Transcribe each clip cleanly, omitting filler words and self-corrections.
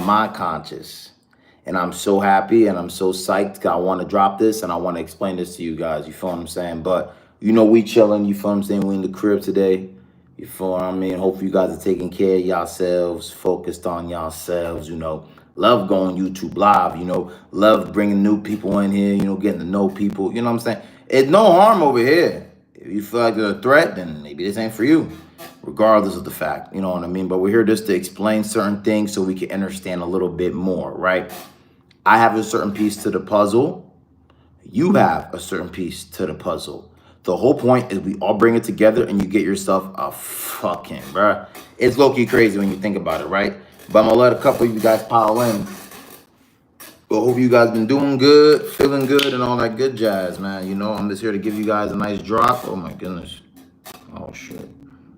my conscience. And I'm so happy and I'm so psyched. I want to drop this and I want to explain this to you guys. You feel what I'm saying? But we chilling. You feel what I'm saying? We in the crib today. You feel what I mean? Hope you guys are taking care of yourselves, focused on yourselves, Love going YouTube live, love bringing new people in here, getting to know people, you know what I'm saying? It's no harm over here. If you feel like there's a threat, then maybe this ain't for you, regardless of the fact, you know what I mean? But we're here just to explain certain things so we can understand a little bit more, right? I have a certain piece to the puzzle. You have a certain piece to the puzzle. The whole point is we all bring it together and you get yourself a fucking, bruh. It's low-key crazy when you think about it, right? But I'm gonna let a couple of you guys pile in. But hope you guys been doing good, feeling good, and all that good jazz, man. I'm just here to give you guys a nice drop. Oh my goodness. Oh shit.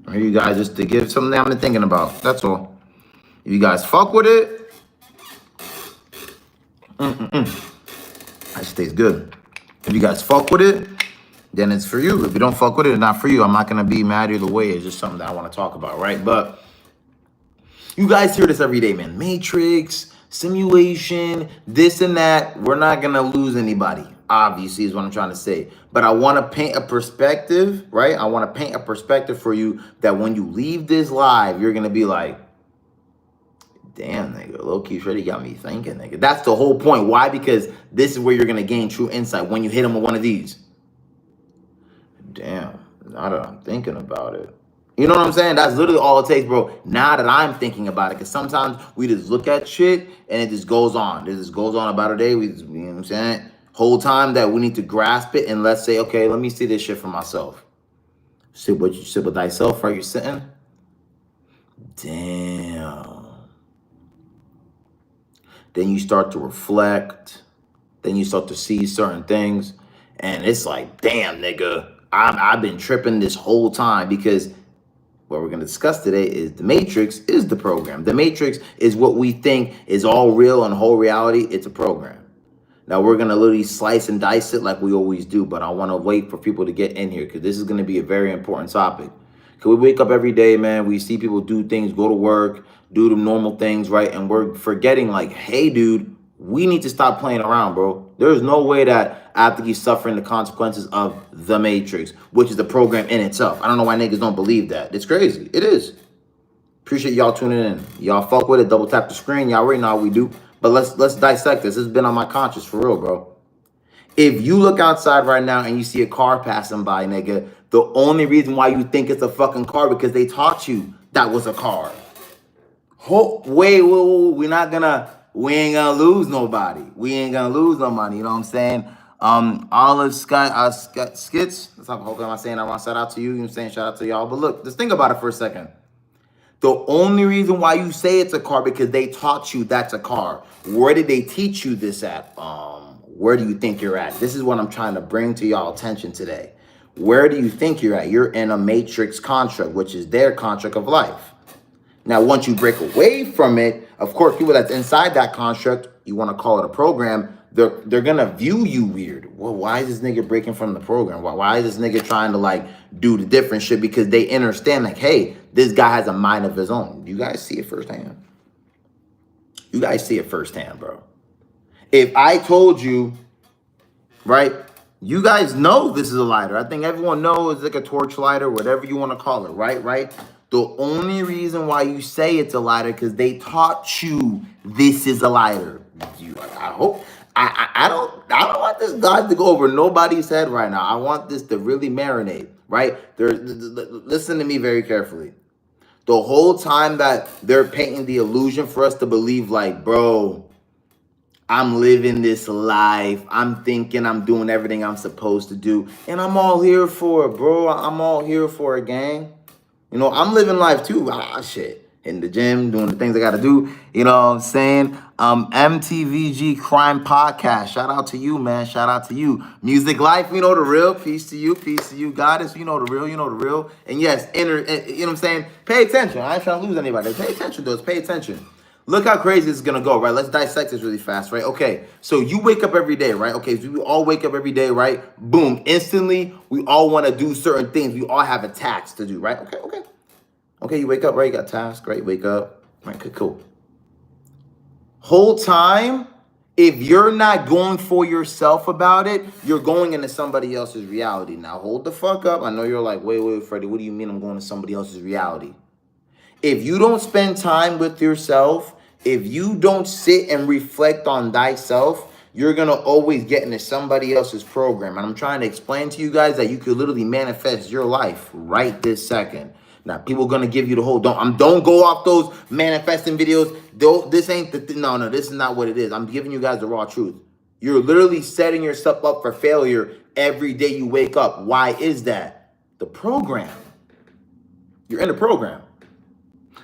I'm here you guys just to give something that I've been thinking about. That's all. If you guys fuck with it, that tastes good. If you guys fuck with it, then it's for you. If you don't fuck with it, it's not for you. I'm not gonna be mad either way. It's just something that I want to talk about, right? But you guys hear this every day, man. Matrix, simulation, this and that. We're not gonna lose anybody, obviously, is what I'm trying to say. But I want to paint a perspective, right? I want to paint a perspective for you that when you leave this live, you're gonna be like, damn, nigga, low-key Freddy got me thinking, nigga. That's the whole point. Why? Because this is where you're gonna gain true insight when you hit him with one of these. Damn, now that I'm thinking about it. You know what I'm saying? That's literally all it takes, bro. Now that I'm thinking about it, because sometimes we just look at shit and it just goes on. It just goes on about a day. You know what I'm saying? Whole time that we need to grasp it and let's say, okay, let me see this shit for myself. Sit with thyself, right? You're sitting. Damn. Then you start to reflect. Then you start to see certain things. And it's like, damn, nigga, I've been tripping this whole time because what we're going to discuss today is the Matrix is the program. The Matrix is what we think is all real and whole reality. It's a program. Now, we're going to literally slice and dice it like we always do, but I want to wait for people to get in here because this is going to be a very important topic. Because we wake up every day, man, we see people do things, go to work, do the normal things, right? And we're forgetting like, hey, dude, we need to stop playing around, bro. There's no way that I have to keep suffering the consequences of the Matrix, which is the program in itself. I don't know why niggas don't believe that. It's crazy. It is. Appreciate y'all tuning in. Y'all fuck with it. Double tap the screen. Y'all already know how we do. But let's dissect this. This has been on my conscience for real, bro. If you look outside right now and you see a car passing by, nigga, the only reason why you think it's a fucking car because they taught you that was a car. Wait, we ain't gonna lose nobody. We ain't gonna lose no money. You know what I'm saying? Olive Skits. Hopefully I'm saying that wrong. Shout out to you. You know what I'm saying? Shout out to y'all. But look, just think about it for a second. The only reason why you say it's a car because they taught you that's a car. Where did they teach you this at? Where do you think you're at? This is what I'm trying to bring to y'all attention today. Where do you think you're at? You're in a matrix construct, which is their construct of life. Now, once you break away from it, of course, people that's inside that construct, you want to call it a program, they're going to view you weird. Well, why is this nigga breaking from the program? Why is this nigga trying to, like, do the different shit? Because they understand, like, hey, this guy has a mind of his own. You guys see it firsthand. You guys see it firsthand, bro. If I told you, right, you guys know this is a lighter. I think everyone knows it's like a torch lighter, whatever you want to call it, right? The only reason why you say it's a lighter because they taught you this is a lighter. I hope. I don't want this guy to go over nobody's head right now. I want this to really marinate, right? Listen to me very carefully. The whole time that they're painting the illusion for us to believe, like, bro, I'm living this life. I'm thinking I'm doing everything I'm supposed to do. And I'm all here for it, bro. I'm all here for it, gang. You know, I'm living life too. Shit. In the gym, doing the things I got to do. You know what I'm saying? MTVG Crime Podcast. Shout out to you, man. Shout out to you. Music Life, you know the real. Peace to you. Peace to you. Goddess, you know the real. You know the real. And yes, you know what I'm saying? Pay attention. I ain't trying to lose anybody. Pay attention to us. Pay attention. Look how crazy this is going to go, right? Let's dissect this really fast, right? Okay, so you wake up every day, right? Okay, so we all wake up every day, right? Boom, instantly, we all want to do certain things. We all have a task to do, right? Okay, you wake up, right? You got tasks, great, wake up. Right, cool. Whole time, if you're not going for yourself about it, you're going into somebody else's reality. Now, hold the fuck up. I know you're like, wait, Freddie, what do you mean I'm going to somebody else's reality? If you don't spend time with yourself, if you don't sit and reflect on thyself, you're going to always get into somebody else's program. And I'm trying to explain to you guys that you could literally manifest your life right this second. Now, people are going to give you the whole, don't go off those manifesting videos. This ain't the, no, this is not what it is. I'm giving you guys the raw truth. You're literally setting yourself up for failure every day you wake up. Why is that? The program. You're in the program.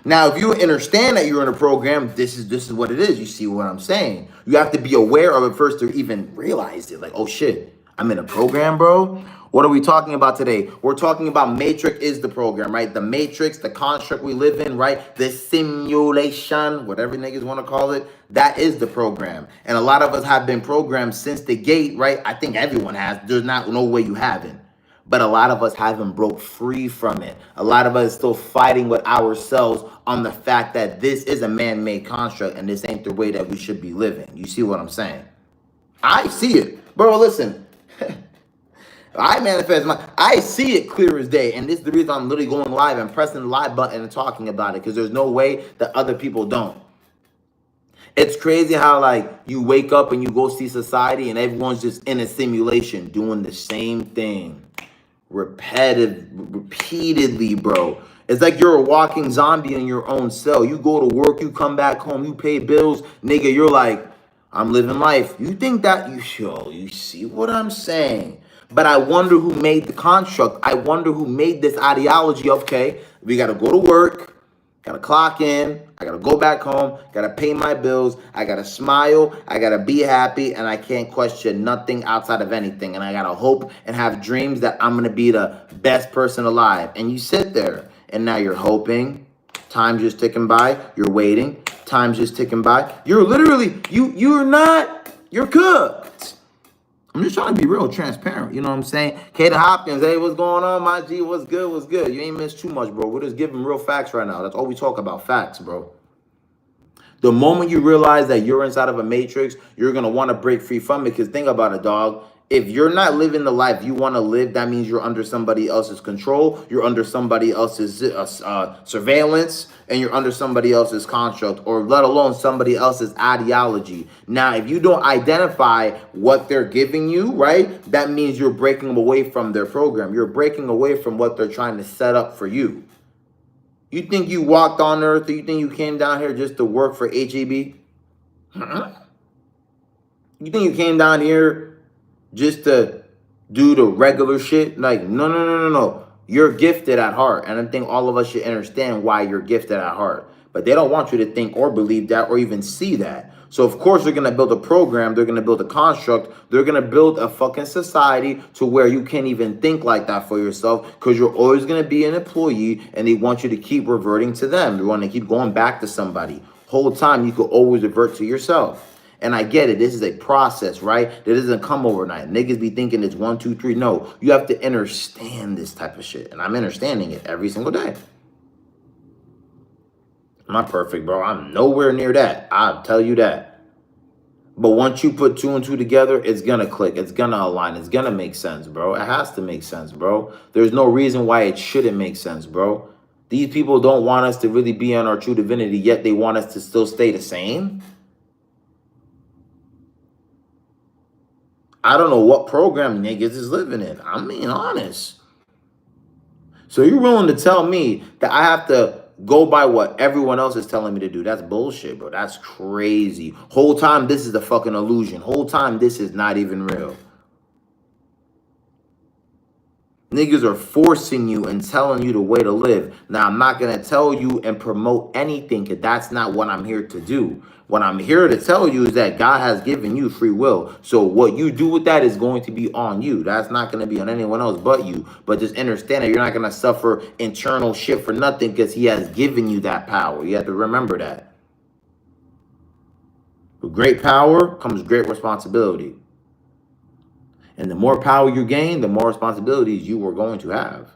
Now, if you understand that you're in a program, this is what it is. You see what I'm saying? You have to be aware of it first to even realize it. Like, oh shit, I'm in a program, bro. What are we talking about today? We're talking about Matrix is the program, right? The Matrix, the construct we live in, right? The simulation, whatever niggas want to call it, that is the program. And a lot of us have been programmed since the gate, right? I think everyone has. There's no way you haven't. But a lot of us haven't broke free from it. A lot of us still fighting with ourselves on the fact that this is a man-made construct and this ain't the way that we should be living. You see what I'm saying? I see it. Bro, listen. I see it clear as day. And this is the reason I'm literally going live and pressing the live button and talking about it. Because there's no way that other people don't. It's crazy how, like, you wake up and you go see society and everyone's just in a simulation doing the same thing. Repeatedly, bro. It's like you're a walking zombie in your own cell. You go to work, you come back home, you pay bills, nigga. You're like, I'm living life. You think that you see what I'm saying? But I wonder who made the construct. I wonder who made this ideology of, okay, we got to go to work. Gotta clock in, I gotta go back home, gotta pay my bills, I gotta smile, I gotta be happy, and I can't question nothing outside of anything. And I gotta hope and have dreams that I'm gonna be the best person alive. And you sit there, and now you're hoping, time's just ticking by, you're waiting, time's just ticking by. You're literally, you're cooked. I'm just trying to be real transparent. You know what I'm saying? Kaden Hopkins, hey, what's going on, my G? What's good? What's good? You ain't missed too much, bro. We're just giving real facts right now. That's all we talk about, facts, bro. The moment you realize that you're inside of a matrix, you're going to want to break free from it. Because think about it, dog. If you're not living the life you want to live, that means you're under somebody else's control. You're under somebody else's surveillance, and you're under somebody else's construct, or let alone somebody else's ideology. Now, if you don't identify what they're giving you, right, that means you're breaking away from their program. You're breaking away from what they're trying to set up for you. You think you walked on earth, or you think you came down here just to work for HEB? You think you came down here just to do the regular shit? Like, no. You're gifted at heart. And I think all of us should understand why you're gifted at heart. But they don't want you to think or believe that or even see that. So, of course, they're going to build a program. They're going to build a construct. They're going to build a fucking society to where you can't even think like that for yourself, because you're always going to be an employee and they want you to keep reverting to them. They want to keep going back to somebody. Whole time you could always revert to yourself. And I get it. This is a process, right? That doesn't come overnight. Niggas be thinking it's 1, 2, 3. No, you have to understand this type of shit. And I'm understanding it every single day. I'm not perfect, bro. I'm nowhere near that. I'll tell you that. But once you put 2 and 2 together, it's going to click. It's going to align. It's going to make sense, bro. It has to make sense, bro. There's no reason why it shouldn't make sense, bro. These people don't want us to really be on our true divinity, yet they want us to still stay the same. I don't know what program niggas is living in. I'm being honest. So you're willing to tell me that I have to go by what everyone else is telling me to do? That's bullshit, bro. That's crazy. Whole time this is a fucking illusion. Whole time this is not even real. Niggas are forcing you and telling you the way to live. Now, I'm not going to tell you and promote anything, because that's not what I'm here to do. What I'm here to tell you is that God has given you free will. So what you do with that is going to be on you. That's not going to be on anyone else but you. But just understand that you're not going to suffer internal shit for nothing, because he has given you that power. You have to remember that. With great power comes great responsibility. And the more power you gain, the more responsibilities you are going to have.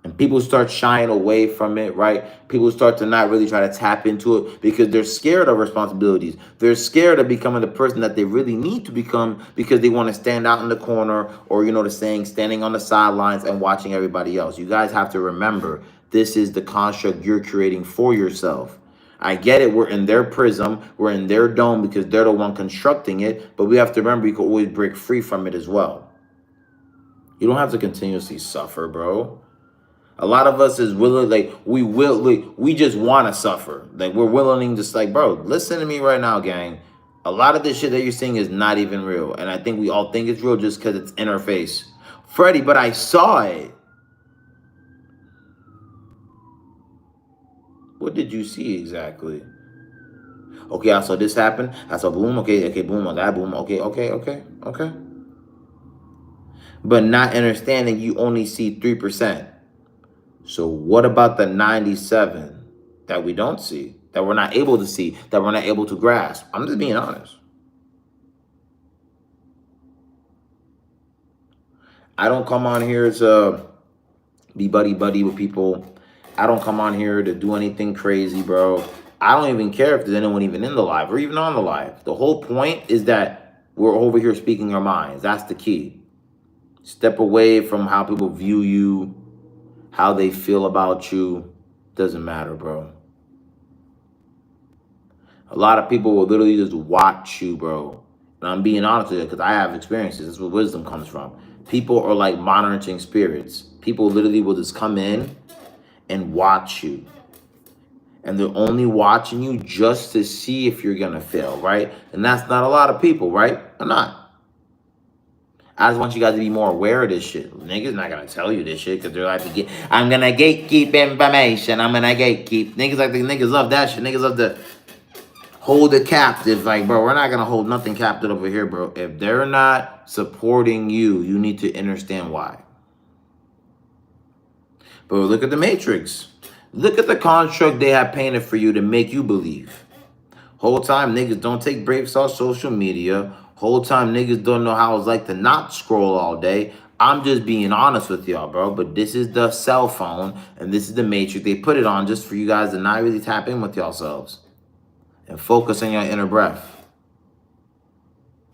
And And people start shying away from it, right? People start to not really try to tap into it because they're scared of responsibilities. They're scared of becoming the person that they really need to become because they want to stand out in the corner, or, you know, the saying, standing on the sidelines and watching everybody else. You guys have to remember, this is the construct you're creating for yourself. I get it. We're in their prism. We're in their dome because they're the one constructing it. But we have to remember, you can always break free from it as well. You don't have to continuously suffer, bro. A lot of us is willing, like, we just want to suffer. Like, we're willing, just like, bro, listen to me right now, gang. A lot of this shit that you're seeing is not even real. And I think we all think it's real just because it's in our face. Freddie, but I saw it. What did you see exactly? Okay, I saw this happen. I saw boom. Okay, boom on that. Boom. Okay. But not understanding, you only see 3%. So what about the 97 that we don't see, that we're not able to see, that we're not able to grasp? I'm just being honest. I don't come on here to be buddy with people. I don't come on here to do anything crazy, bro. I don't even care if there's anyone even in the live or even on the live. The whole point is that we're over here speaking our minds. That's the key. Step away from how people view you, how they feel about you. Doesn't matter, bro. A lot of people will literally just watch you, bro. And I'm being honest with you because I have experiences. That's where wisdom comes from. People are like monitoring spirits. People literally will just come in and watch you. And they're only watching you just to see if you're going to fail, right? And that's not a lot of people, right? Or not. I just want you guys to be more aware of this shit. Niggas not going to tell you this shit because they're like, I'm going to gatekeep information. I'm going to gatekeep. Niggas love that shit. Niggas love to hold it captive. Like, bro, we're not going to hold nothing captive over here, bro. If they're not supporting you, you need to understand why. But look at the Matrix. Look at the construct they have painted for you to make you believe. Whole time, niggas don't take breaks off social media. Whole time, niggas don't know how it's like to not scroll all day. I'm just being honest with y'all, bro. But this is the cell phone, and this is the Matrix. They put it on just for you guys to not really tap in with yourselves and focus on your inner breath.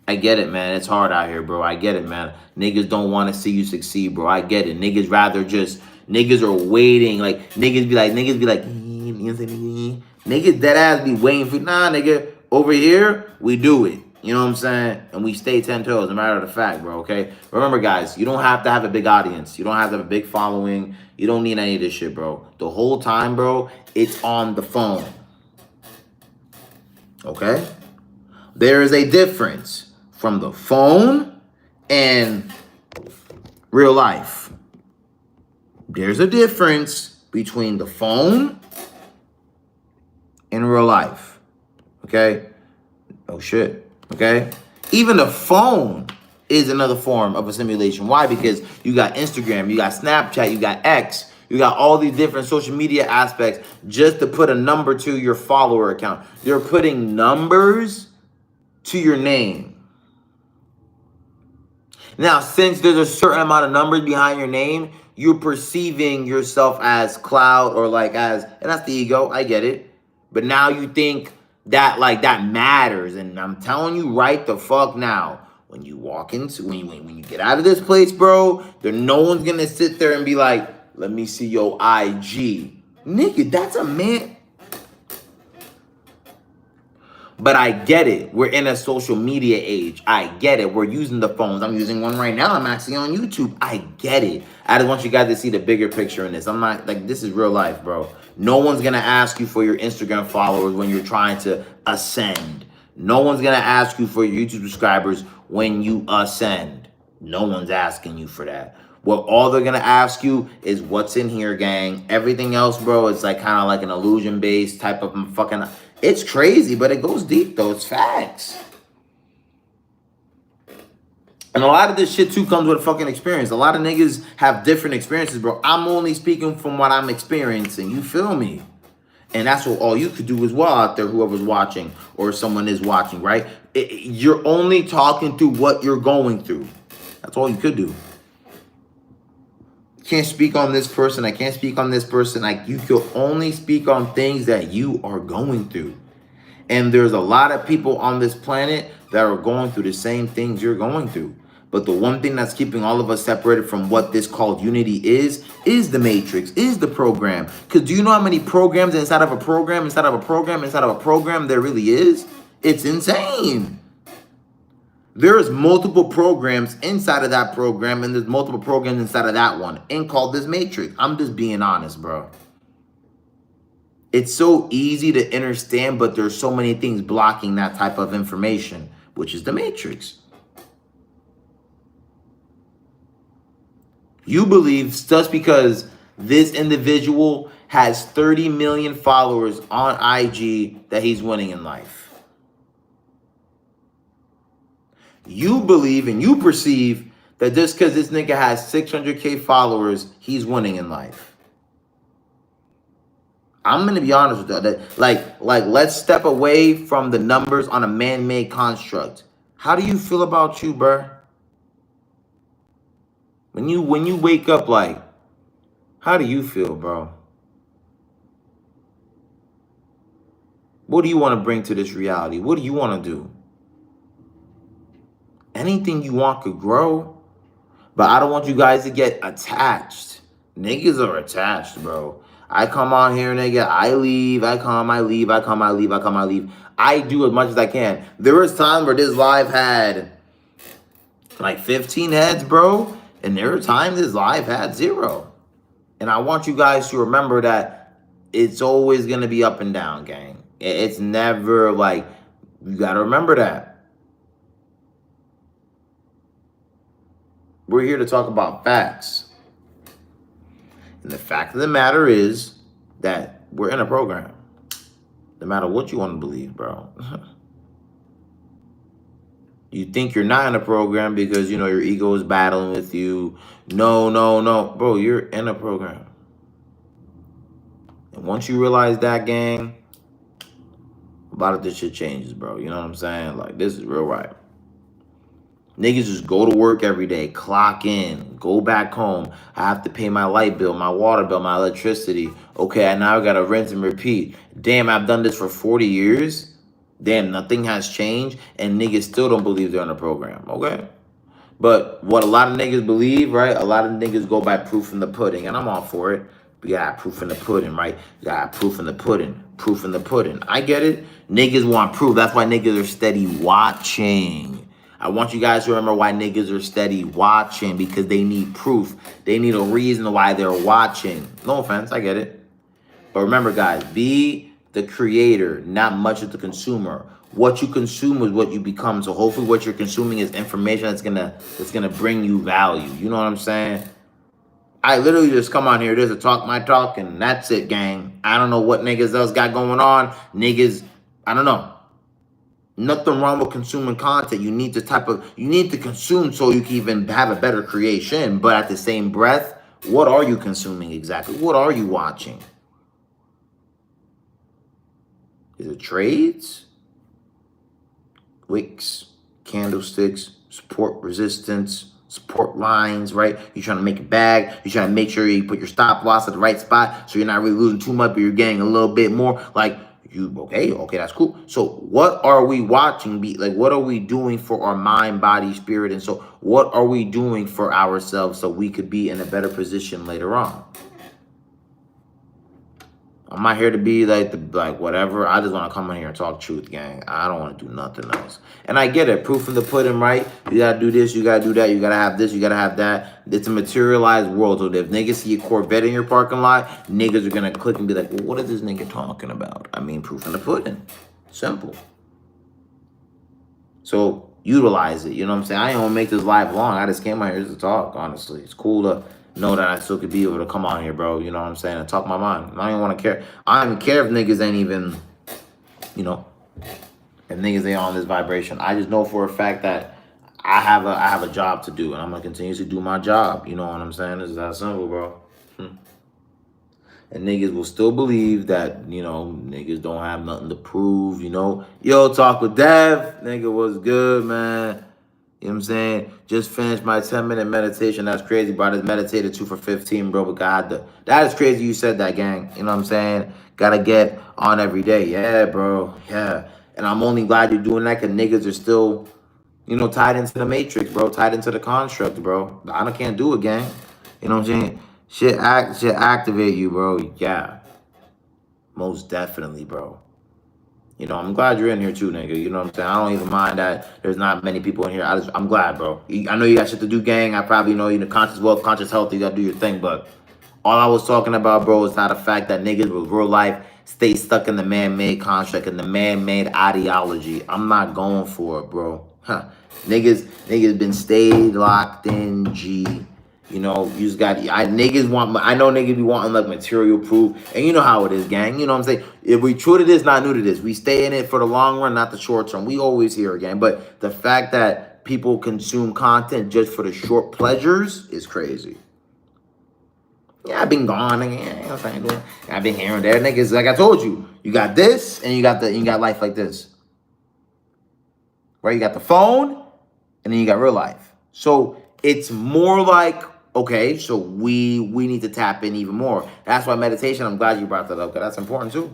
I get it, man. It's hard out here, bro. I get it, man. Niggas don't want to see you succeed, bro. I get it. Niggas rather just... Niggas are waiting. Like, niggas be like, niggas dead ass be waiting for, nah, nigga, over here, we do it. You know what I'm saying? And we stay 10 toes, no matter the fact, bro, okay? Remember, guys, you don't have to have a big audience. You don't have to have a big following. You don't need any of this shit, bro. The whole time, bro, it's on the phone. Okay? There is a difference from the phone and real life. There's a difference between the phone and real life. Okay? Oh, shit. Okay? Even the phone is another form of a simulation. Why? Because you got Instagram, you got Snapchat, you got X, you got all these different social media aspects just to put a number to your follower account. You're putting numbers to your name. Now, since there's a certain amount of numbers behind your name, you're perceiving yourself as cloud or like as, and that's the ego. I get it. But now you think that like that matters. And I'm telling you right the fuck now, when you walk into, when you get out of this place, bro, no one's going to sit there and be like, let me see your IG. Nigga, that's a man. But I get it. We're in a social media age. I get it. We're using the phones. I'm using one right now. I'm actually on YouTube. I get it. I just want you guys to see the bigger picture in this. I'm not, like, this is real life, bro. No one's going to ask you for your Instagram followers when you're trying to ascend. No one's going to ask you for your YouTube subscribers when you ascend. No one's asking you for that. What all they're going to ask you is what's in here, gang. Everything else, bro, it's like kind of like an illusion-based type of fucking... It's crazy, but it goes deep, though. It's facts. And a lot of this shit, too, comes with fucking experience. A lot of niggas have different experiences, bro. I'm only speaking from what I'm experiencing. You feel me? And that's what all you could do as well out there, whoever's watching or someone is watching, right? You're only talking through what you're going through. That's all you could do. can't speak on this person. I can't speak on this person. Like, you can only speak on things that you are going through. And there's a lot of people on this planet that are going through the same things you're going through. But the one thing that's keeping all of us separated from what this called unity is the matrix, is the program. Because do you know how many programs inside of a program, inside of a program, inside of a program there really is? It's insane. There's multiple programs inside of that program, and there's multiple programs inside of that one, and called this matrix. I'm just being honest, bro. It's so easy to understand, but there's so many things blocking that type of information, which is the matrix. You believe just because this individual has 30 million followers on IG that he's winning in life. You believe and you perceive that just because this nigga has 600K followers, he's winning in life. I'm gonna be honest with that. Like, let's step away from the numbers on a man-made construct. How do you feel about you, bruh? When you wake up, like, how do you feel, bro? What do you want to bring to this reality? What do you want to do? Anything you want could grow, but I don't want you guys to get attached. Niggas are attached, bro. I come on here, nigga. I leave. I come. I leave. I come. I leave. I come. I leave. I do as much as I can. There was times where this live had like 15 heads, bro. And there were times this live had 0. And I want you guys to remember that it's always going to be up and down, gang. It's never like, you got to remember that. We're here to talk about facts. And the fact of the matter is that we're in a program. No matter what you want to believe, bro. You think you're not in a program because, you know, your ego is battling with you. No. Bro, you're in a program. And once you realize that, gang, a lot of this shit changes, bro. You know what I'm saying? Like, this is real right. Niggas just go to work every day, clock in, go back home. I have to pay my light bill, my water bill, my electricity. Okay, and now I got to rinse and repeat. Damn, I've done this for 40 years. Damn, nothing has changed, and niggas still don't believe they're in a program, okay? But what a lot of niggas believe, right? A lot of niggas go by proof in the pudding, and I'm all for it. We got proof in the pudding, right? You got proof in the pudding, proof in the pudding. I get it. Niggas want proof. That's why niggas are steady watching. I want you guys to remember why niggas are steady watching, because they need proof. They need a reason why they're watching. No offense, I get it. But remember, guys, be the creator, not much of the consumer. What you consume is what you become. So hopefully what you're consuming is information that's gonna bring you value. You know what I'm saying? I literally just come on here just to talk my talk, and that's it, gang. I don't know what niggas else got going on. Niggas, I don't know. Nothing wrong with consuming content. You need to consume so you can even have a better creation. But at the same breath, what are you consuming exactly? What are you watching? Is it trades? Wicks, candlesticks, support resistance, support lines, right? You're trying to make a bag. You're trying to make sure you put your stop loss at the right spot so you're not really losing too much, but you're getting a little bit more. Like, okay, that's cool. So what are we watching? What are we doing for our mind, body, spirit? And so what are we doing for ourselves so we could be in a better position later on? I'm not here to be like whatever. I just want to come in here and talk truth, gang. I don't want to do nothing else. And I get it. Proof in the pudding, right? You got to do this. You got to do that. You got to have this. You got to have that. It's a materialized world. So if niggas see a Corvette in your parking lot, niggas are going to click and be like, well, what is this nigga talking about? I mean, proof in the pudding. Simple. So utilize it. You know what I'm saying? I ain't going to make this live long. I just came out here to talk, honestly. It's cool to know that I still could be able to come on here, bro. You know what I'm saying? And talk my mind. I don't even want to care. I don't even care if niggas ain't even, you know, if niggas ain't on this vibration. I just know for a fact that I have a job to do, and I'm gonna continue to do my job. You know what I'm saying? It's that simple, bro. And niggas will still believe that, you know, niggas don't have nothing to prove, you know. Yo, talk with Dev. Nigga, what's good, man? You know what I'm saying? Just finished my 10-minute meditation. That's crazy, bro. I just meditated 2 for 15, bro. But God, that is crazy you said that, gang. You know what I'm saying? Gotta get on every day. Yeah, bro. Yeah. And I'm only glad you're doing that because niggas are still, you know, tied into the matrix, bro. Tied into the construct, bro. I can't do it, gang. You know what I'm saying? Shit activate you, bro. Yeah. Most definitely, bro. You know, I'm glad you're in here too, nigga. You know what I'm saying? I don't even mind that there's not many people in here. I'm glad, bro. I know you got shit to do, gang. I probably know you know conscious wealth, conscious health. You gotta do your thing, but all I was talking about, bro, is not a fact that niggas with real life stay stuck in the man-made construct and the man-made ideology. I'm not going for it, bro. Huh. Niggas been stayed locked in, G. You know, you just got, I know niggas be wanting like material proof, and you know how it is, gang. You know what I'm saying? If we true to this, not new to this. We stay in it for the long run, not the short term. We always hear again, but the fact that people consume content just for the short pleasures is crazy. Yeah, I've been gone again. You know what I'm saying? I've been here and there, niggas. Like I told you, you got this, and you got life like this. Right? You got the phone, and then you got real life. So it's more like, okay, so we need to tap in even more. That's why meditation, I'm glad you brought that up, because that's important too.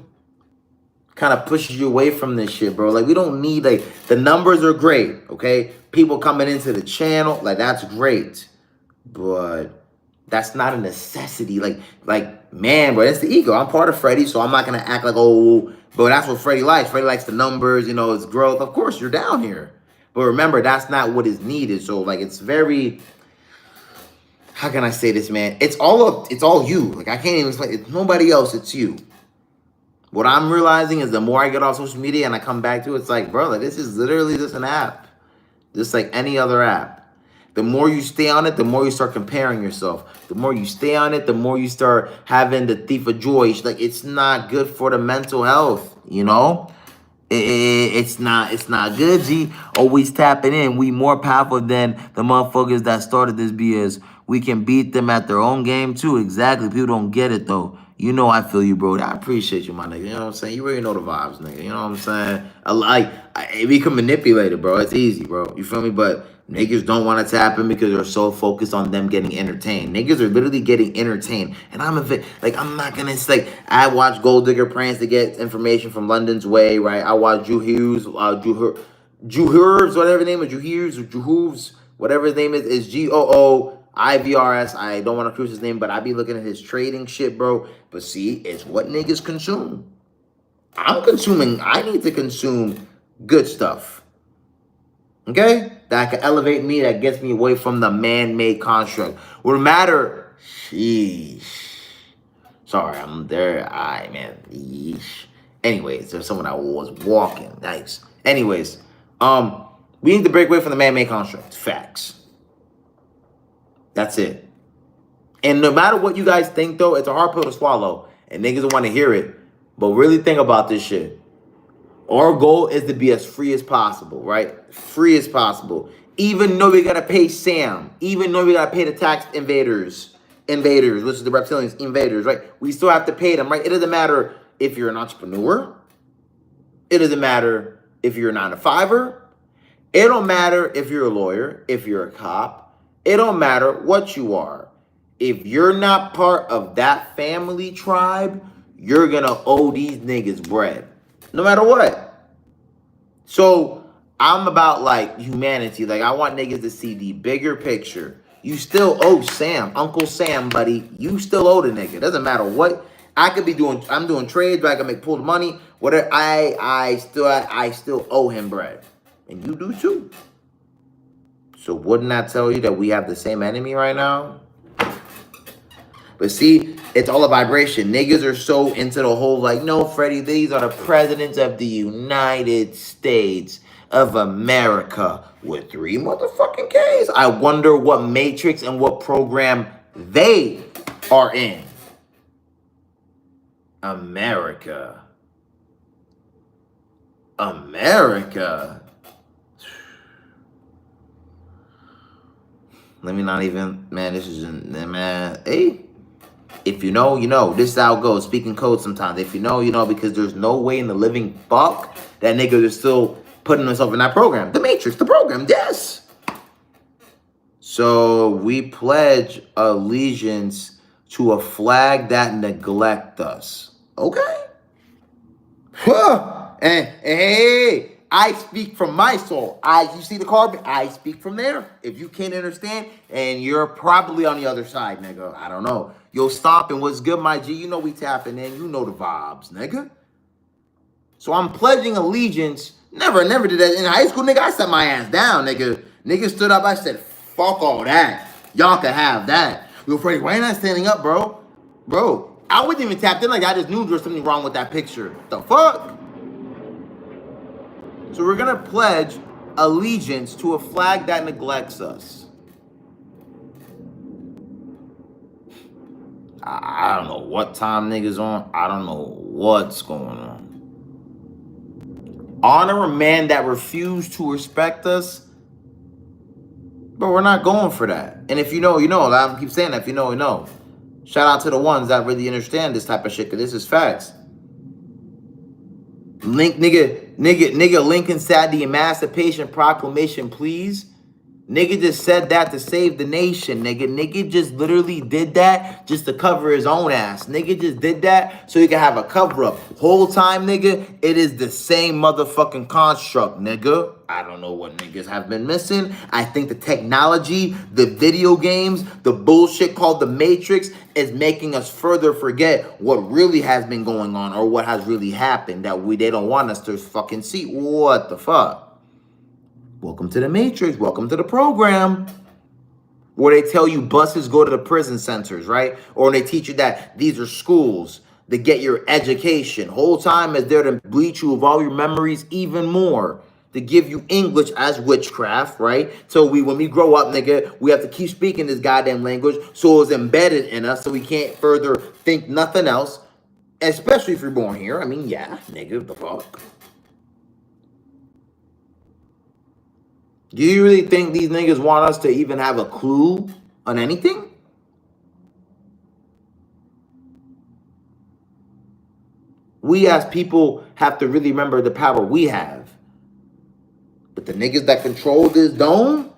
Kind of pushes you away from this shit, bro. Like, we don't need, like, the numbers are great, okay? People coming into the channel, like, that's great. But that's not a necessity. Like, man, bro, that's the ego. I'm part of Freddie, so I'm not going to act like, oh, but that's what Freddie likes. Freddie likes the numbers, you know, his growth. Of course, you're down here. But remember, that's not what is needed. So, like, it's very, how can I say this, man? It's all you. Like, I can't even explain. It's nobody else. It's you. What I'm realizing is the more I get off social media and I come back to it, it's like, brother, this is literally just an app. Just like any other app. The more you stay on it, the more you start comparing yourself. The more you stay on it, the more you start having the thief of joy. Like, it's not good for the mental health, you know? It's not good, G. Always tapping in. We more powerful than the motherfuckers that started this BS. We can beat them at their own game, too. Exactly. People don't get it, though. You know I feel you, bro. I appreciate you, my nigga. You know what I'm saying? You really know the vibes, nigga. You know what I'm saying? We can manipulate it, bro. It's easy, bro. You feel me? But niggas don't want to tap in because they're so focused on them getting entertained. Niggas are literally getting entertained. And I'm not going to, like, I watch Gold Digger Pranks to get information from London's Way, right? I watch Juhooves, whatever his name is, Juhooves, whatever his name is GOOIVRS. I don't want to cruise his name, but I be looking at his trading shit, bro. But see, it's what niggas consume. I need to consume good stuff. Okay? That can elevate me, that gets me away from the man-made construct. What matter, sheesh. Sorry, I'm there. Man. Yeesh. Anyways, there's someone that was walking. Nice. Anyways, we need to break away from the man-made construct. Facts. That's it. And no matter what you guys think, though, it's a hard pill to swallow. And niggas don't want to hear it. But really think about this shit. Our goal is to be as free as possible, right? Free as possible. Even though we got to pay Sam. Even though we got to pay the tax invaders, which is the reptilians, invaders, right? We still have to pay them, right? It doesn't matter if you're an entrepreneur. It doesn't matter if you're a 9-to-5er. It don't matter if you're a lawyer, if you're a cop. It don't matter what you are. If you're not part of that family tribe, you're going to owe these niggas bread. No matter what. So I'm about, like, humanity. Like, I want niggas to see the bigger picture. You still owe Sam, Uncle Sam, buddy. You still owe the nigga. Doesn't matter what. I'm doing trades, but I can pull the money. Whatever. I still owe him bread. And you do too. So wouldn't that tell you that we have the same enemy right now? But see, it's all a vibration. Niggas are so into the whole, like, no, Freddie, these are the presidents of the United States of America with 3 motherfucking Ks. I wonder what matrix and what program they are in. America. Let me not even, man, this is, man, hey. If you know, you know. This is how it goes. Speaking code sometimes. If you know, you know, because there's no way in the living fuck that niggas are still putting themselves in that program. The Matrix, the program, yes. So we pledge allegiance to a flag that neglect us. Okay? Huh. And hey, I speak from my soul. You see the carbon? I speak from there. If you can't understand, and you're probably on the other side, nigga. I don't know. Yo, stomping, what's good, my G? You know we tapping in. You know the vibes, nigga. So I'm pledging allegiance. Never did that. In high school, nigga, I set my ass down, nigga. Nigga stood up, I said, fuck all that. Y'all can have that. Yo, Freddie, why ain't I standing up, bro? Bro, I wasn't even tapped in. Like, I just knew there was something wrong with that picture. The fuck? So we're gonna pledge allegiance to a flag that neglects us. I don't know what time niggas on. I don't know what's going on. Honor a man that refused to respect us. But we're not going for that. And if you know, you know. I keep saying that. If you know, you know. Shout out to the ones that really understand this type of shit, because this is facts. Nigga, Lincoln said the Emancipation Proclamation, please. Nigga just said that to save the nation, nigga. Nigga just literally did that just to cover his own ass. Nigga just did that so he can have a cover-up. Whole time, nigga, it is the same motherfucking construct, nigga. I don't know what niggas have been missing. I think the technology, the video games, the bullshit called the Matrix is making us further forget what really has been going on or what has really happened that they don't want us to fucking see. What the fuck? Welcome to the Matrix. Welcome to the program. Where they tell you buses go to the prison centers, right? Or they teach you that these are schools to get your education. Whole time is there to bleach you of all your memories even more. To give you English as witchcraft, right? So when we grow up, nigga, we have to keep speaking this goddamn language so it's embedded in us so we can't further think nothing else. Especially if you're born here. I mean, yeah, nigga, the fuck. Do you really think these niggas want us to even have a clue on anything? We as people have to really remember the power we have. But the niggas that control this dome,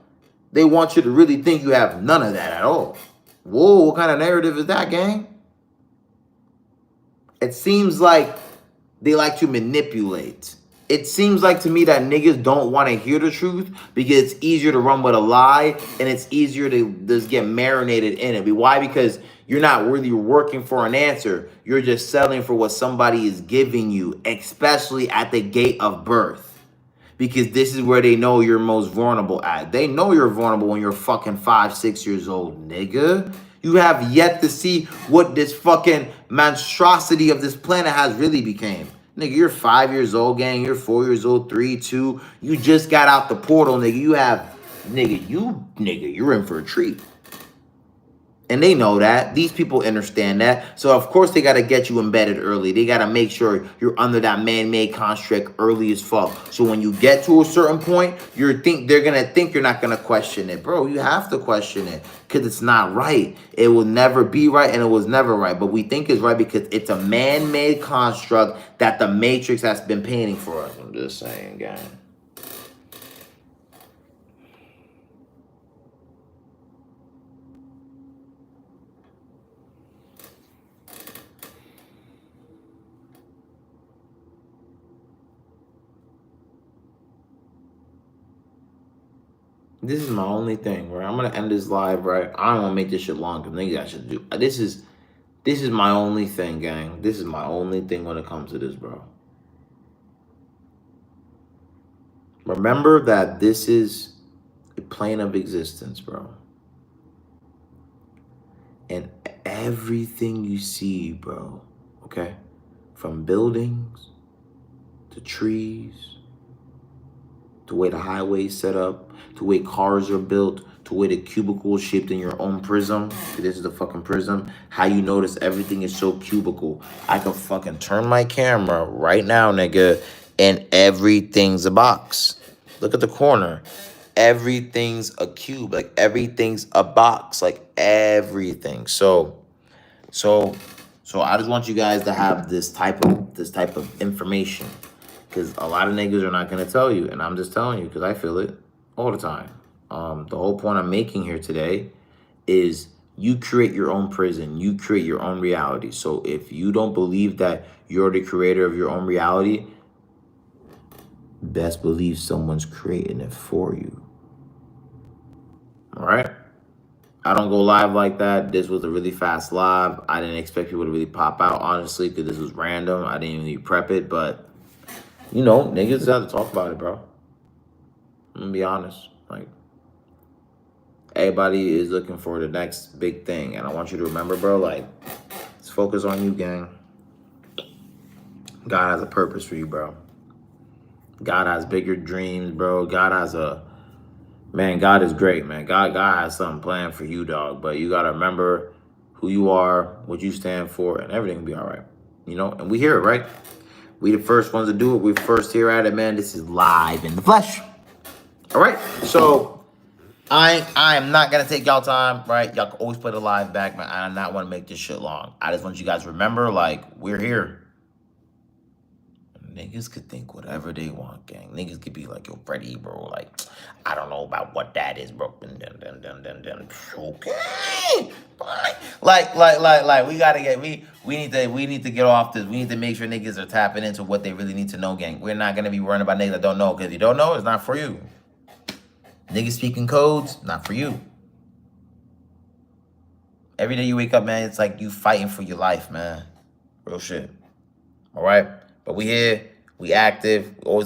they want you to really think you have none of that at all. Whoa, what kind of narrative is that, gang? It seems like they like to manipulate. It seems like to me that niggas don't want to hear the truth because it's easier to run with a lie and it's easier to just get marinated in it. Why? Because you're not really working for an answer. You're just settling for what somebody is giving you, especially at the gate of birth. Because this is where they know you're most vulnerable at. They know you're vulnerable when you're fucking 5, 6 years old, nigga. You have yet to see what this fucking monstrosity of this planet has really became. Nigga, you're 5 years old, gang. You're 4 years old, 3, 2. You just got out the portal, nigga. You're in for a treat. And they know that. These people understand that. So, of course, they got to get you embedded early. They got to make sure you're under that man-made construct early as fuck. So when you get to a certain point, they're going to think you're not going to question it. Bro, you have to question it because it's not right. It will never be right, and it was never right. But we think it's right because it's a man-made construct that the Matrix has been painting for us. I'm just saying, gang. This is my only thing, right? I'm gonna end this live, right? I don't wanna make this shit long because niggas I should do. This is my only thing, gang. This is my only thing when it comes to this, bro. Remember that this is a plane of existence, bro. And everything you see, bro, okay? From buildings to trees, to the way the highway's set up, to the way cars are built, to the way the cubicle is shaped in your own prism. This is the fucking prism. How you notice everything is so cubical. I can fucking turn my camera right now, nigga, and everything's a box. Look at the corner. Everything's a cube. Like, everything's a box. Like, everything. So I just want you guys to have this type of information. Because a lot of niggas are not going to tell you. And I'm just telling you because I feel it all the time. The whole point I'm making here today is you create your own prison. You create your own reality. So if you don't believe that you're the creator of your own reality, best believe someone's creating it for you. All right? I don't go live like that. This was a really fast live. I didn't expect people to really pop out, honestly, because this was random. I didn't even prep it, but, you know, niggas have to talk about it, bro. I'm gonna be honest. Like, everybody is looking for the next big thing. And I want you to remember, bro, like, let's focus on you, gang. God has a purpose for you, bro. God has bigger dreams, bro. God has man, God is great, man. God has something planned for you, dog. But you gotta remember who you are, what you stand for, and everything will be all right. You know, and we hear it, right? We the first ones to do it. We first here at it, man. This is live in the flesh. All right. So I am not gonna take y'all time, right? Y'all can always play the live back, man. I do not want to make this shit long. I just want you guys to remember, like, we're here. Niggas could think whatever they want, gang. Niggas could be like, yo, Freddie, bro, like, I don't know about what that is, bro. Okay. Like, we gotta get, we need to get off this. We need to make sure niggas are tapping into what they really need to know, gang. We're not gonna be worrying about niggas that don't know, because you don't know, it's not for you. Niggas speaking codes, not for you. Every day you wake up, man, it's like you fighting for your life, man. Real shit. All right? But we here, we active, we always